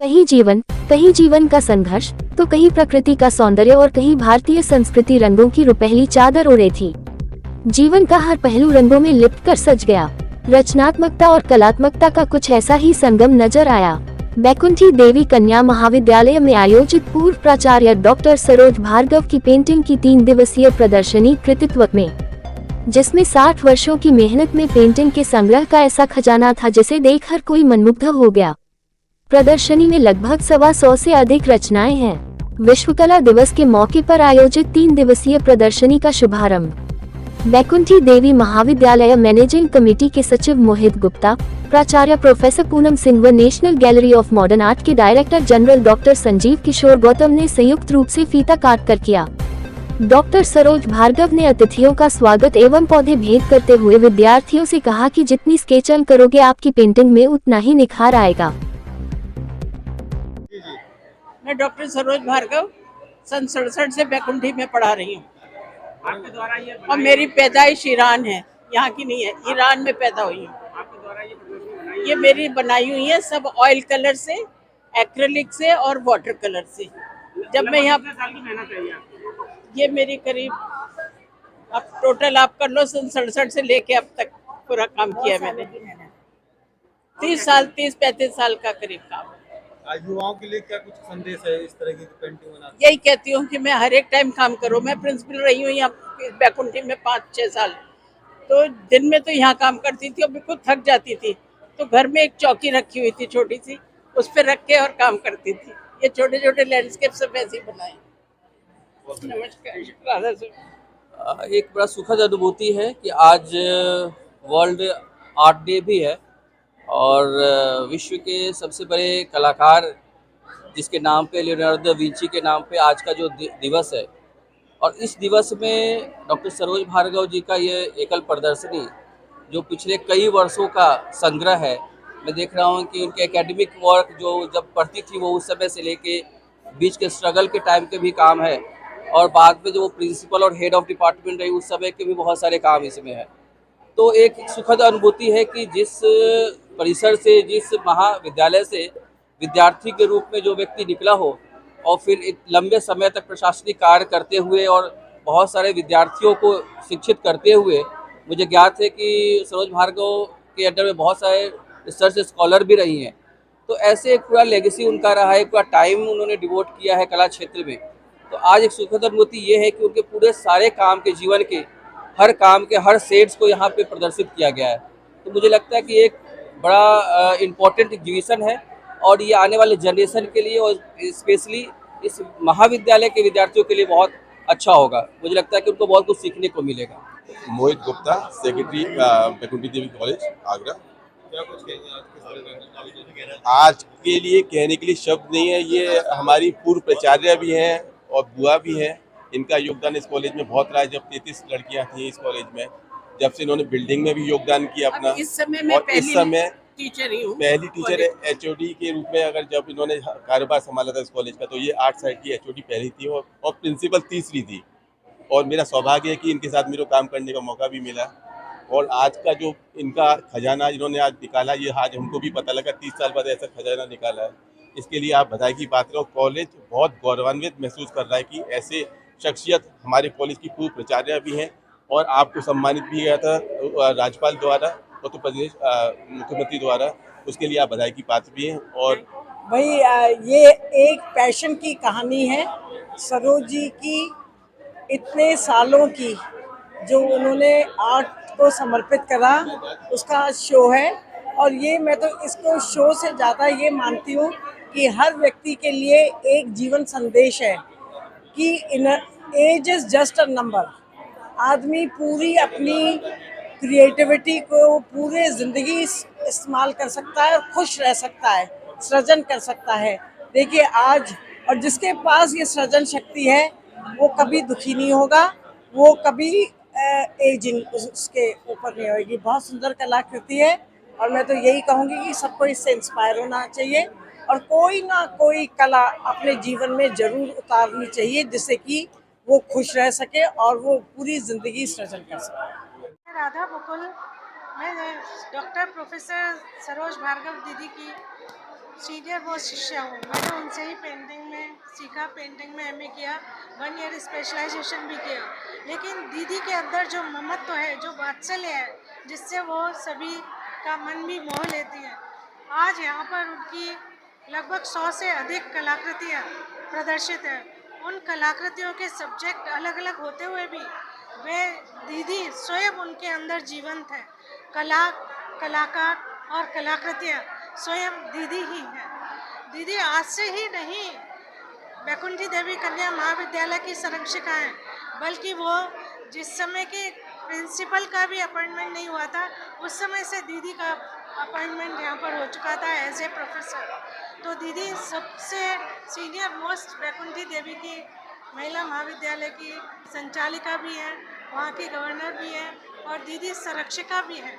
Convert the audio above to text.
कहीं जीवन का संघर्ष, तो कहीं प्रकृति का सौंदर्य और कहीं भारतीय संस्कृति रंगों की रुपहली चादर ओढ़े थी। जीवन का हर पहलू रंगों में लिपट कर सज गया। रचनात्मकता और कलात्मकता का कुछ ऐसा ही संगम नजर आया। बैकुंठी देवी कन्या महाविद्यालय में आयोजित पूर्व प्राचार्य डॉक्टर सरोज भार्गव की पेंटिंग की 3 दिवसीय प्रदर्शनी कृतित्व में, जिसमें 60 वर्षों की मेहनत में पेंटिंग के संग्रह का ऐसा खजाना था जिसे देख हर कोई मंत्रमुग्ध हो गया। प्रदर्शनी में लगभग 125 से अधिक रचनाएं हैं। विश्वकला दिवस के मौके पर आयोजित 3 दिवसीय प्रदर्शनी का शुभारंभ बैकुंठी देवी महाविद्यालय मैनेजिंग कमेटी के सचिव मोहित गुप्ता, प्राचार्य प्रोफेसर पूनम सिंह व national gallery of modern art के डायरेक्टर जनरल डॉक्टर संजीव किशोर गौतम ने संयुक्त रूप से फीता काट कर किया। डॉक्टर सरोज भार्गव ने अतिथियों का स्वागत एवं पौधे भेंट करते हुए विद्यार्थियों से कहा कि जितनी स्केचल करोगे आपकी पेंटिंग में उतना ही निखार आएगा। मैं डॉक्टर सरोज भार्गव सन 67 से बैकुंठी में पढ़ा रही हूँ। आपके द्वारा ये और मेरी पैदाइश ईरान है, यहाँ की नहीं है, ईरान में पैदा हुई हूँ। आपके द्वारा ये प्रदर्शनी बनाई ये मेरी बनाई हुई है सब ऑयल कलर से, एक्रेलिक से और वाटर कलर से। जब मैं यहाँ, कितने साल की मेहनत है ये आपकी? ये मेरी करीब, अब टोटल आप कर लो, सन 67 से लेके अब तक पूरा काम किया मैंने। 30-35 साल का करीब काम। आज युवाओं के लिए क्या कुछ संदेश है इस तरह की पेंटिंग बनाने? यही कहती हूँ कि मैं हर एक टाइम काम करूँ। मैं प्रिंसिपल रही हूँ यहाँ बैकुंठी में 5-6 साल, तो दिन में तो यहाँ काम करती थी और बिल्कुल थक जाती थी, तो घर में एक चौकी रखी हुई थी छोटी सी, उस पर रख के और काम करती थी। ये छोटे छोटे लैंडस्केप सब ऐसे ही बनाए। नमस्कार। राधा। एक बड़ा सुखद अनुभूति है कि आज वर्ल्ड आर्ट डे भी है और विश्व के सबसे बड़े कलाकार जिसके नाम पे, लियोनार्डो दा विंची के नाम पे आज का जो दिवस है, और इस दिवस में डॉक्टर सरोज भार्गव जी का ये एकल प्रदर्शनी जो पिछले कई वर्षों का संग्रह है। मैं देख रहा हूँ कि उनके एकेडमिक वर्क जो जब पढ़ती थी वो उस समय से लेके बीच के स्ट्रगल के टाइम के भी काम है, और बाद में जो वो प्रिंसिपल और हेड ऑफ डिपार्टमेंट रही उस समय के भी बहुत सारे काम इसमें है। तो एक सुखद अनुभूति है कि जिस परिसर से, जिस महाविद्यालय से विद्यार्थी के रूप में जो व्यक्ति निकला हो और फिर एक लंबे समय तक प्रशासनिक कार्य करते हुए और बहुत सारे विद्यार्थियों को शिक्षित करते हुए, मुझे ज्ञात है कि सरोज भार्गव के अंडर में बहुत सारे रिसर्च स्कॉलर भी रही हैं। तो ऐसे एक पूरा लेगेसी उनका रहा है, पूरा टाइम उन्होंने डिवोट किया है कला क्षेत्र में। तो आज एक सुखद अनुभूति ये है कि उनके पूरे सारे काम के, जीवन के हर काम के हर शेड्स को यहाँ पे प्रदर्शित किया गया है। तो मुझे लगता है कि एक बड़ा इम्पोर्टेंट एग्जीबिशन है और ये आने वाले जनरेशन के लिए और स्पेशली इस महाविद्यालय के विद्यार्थियों के लिए बहुत अच्छा होगा। मुझे लगता है कि उनको बहुत कुछ सीखने को मिलेगा। मोहित गुप्ता, सेक्रेटरी बैकुंठी देवी कॉलेज, आगरा। क्या कुछ कहेंगे आज के लिए कहने के लिए शब्द नहीं है। ये हमारी पूर्व प्राचार्य भी हैं और बुआ भी हैं। इनका योगदान इस कॉलेज में बहुत रहा है। जब 33 लड़कियां थी इस कॉलेज में, जब से इन्होंने बिल्डिंग में भी योगदान किया अपना, इस समय मैं और इस समय टीचर ही हूँ, पहली टीचर एचओडी के रूप में अगर जब इन्होंने कारोबार संभाला था इस कॉलेज का, तो ये 8 साइड की एचओडी पहली थी और प्रिंसिपल तीसरी थी। और मेरा सौभाग्य है कि इनके साथ मेरे को काम करने का मौका भी मिला। और आज का जो इनका खजाना इन्होंने आज निकाला, ये आज हमको भी पता लगा 30 साल बाद ऐसा खजाना निकाला है। इसके लिए आप बधाई की बात करो। कॉलेज बहुत गौरवान्वित महसूस कर रहा है कि ऐसे शख्सियत हमारे कॉलेज की पूर्व प्राचार्य भी हैं और आपको सम्मानित भी किया था राज्यपाल द्वारा, उत्तर प्रदेश मुख्यमंत्री द्वारा। उसके लिए आप बधाई की पात्र भी हैं। और भाई ये एक पैशन की कहानी है सरोज जी की, इतने सालों की जो उन्होंने आर्ट को समर्पित करा, उसका शो है। और ये मैं तो इसको शो से ज़्यादा ये मानती हूँ कि हर व्यक्ति के लिए एक जीवन संदेश है कि age is just a number. आदमी पूरी अपनी क्रिएटिविटी को पूरे ज़िंदगी इस्तेमाल कर सकता है और खुश रह सकता है, सृजन कर सकता है। देखिए आज, और जिसके पास ये सृजन शक्ति है वो कभी दुखी नहीं होगा, वो कभी एजिंग उसके ऊपर नहीं होगी। बहुत सुंदर कलाकृति है और मैं तो यही कहूँगी कि सबको इससे इंस्पायर होना चाहिए और कोई ना कोई कला अपने जीवन में ज़रूर उतारनी चाहिए जिससे कि वो खुश रह सके और वो पूरी ज़िंदगी सृजन कर सके। राधा बुकुल, मैं डॉक्टर प्रोफेसर सरोज भार्गव दीदी की सीनियर मोस्ट शिष्या हूँ। मैंने उनसे ही पेंटिंग में सीखा, पेंटिंग में एमए किया, 1 ईयर स्पेशलाइजेशन भी किया। लेकिन दीदी के अंदर जो ममत्व है, जो वात्सल्य है, जिससे वो सभी का मन भी मोह लेती है। आज यहाँ पर उनकी लगभग 100 से अधिक कलाकृतियाँ प्रदर्शित हैं। उन कलाकृतियों के सब्जेक्ट अलग अलग होते हुए भी वे दीदी स्वयं उनके अंदर जीवंत है। कला, कलाकार और कलाकृतियाँ स्वयं दीदी ही हैं। दीदी आज से ही नहीं बैकुंठी देवी कन्या महाविद्यालय की संरक्षिका हैं, बल्कि वो जिस समय के प्रिंसिपल का भी अपॉइंटमेंट नहीं हुआ था, उस समय से दीदी का अपॉइंटमेंट यहाँ पर हो चुका था एज ए प्रोफेसर। तो दीदी सबसे सीनियर मोस्ट बैकुंठी देवी की महिला महाविद्यालय की संचालिका भी हैं, वहाँ की गवर्नर भी हैं और दीदी संरक्षिका भी हैं।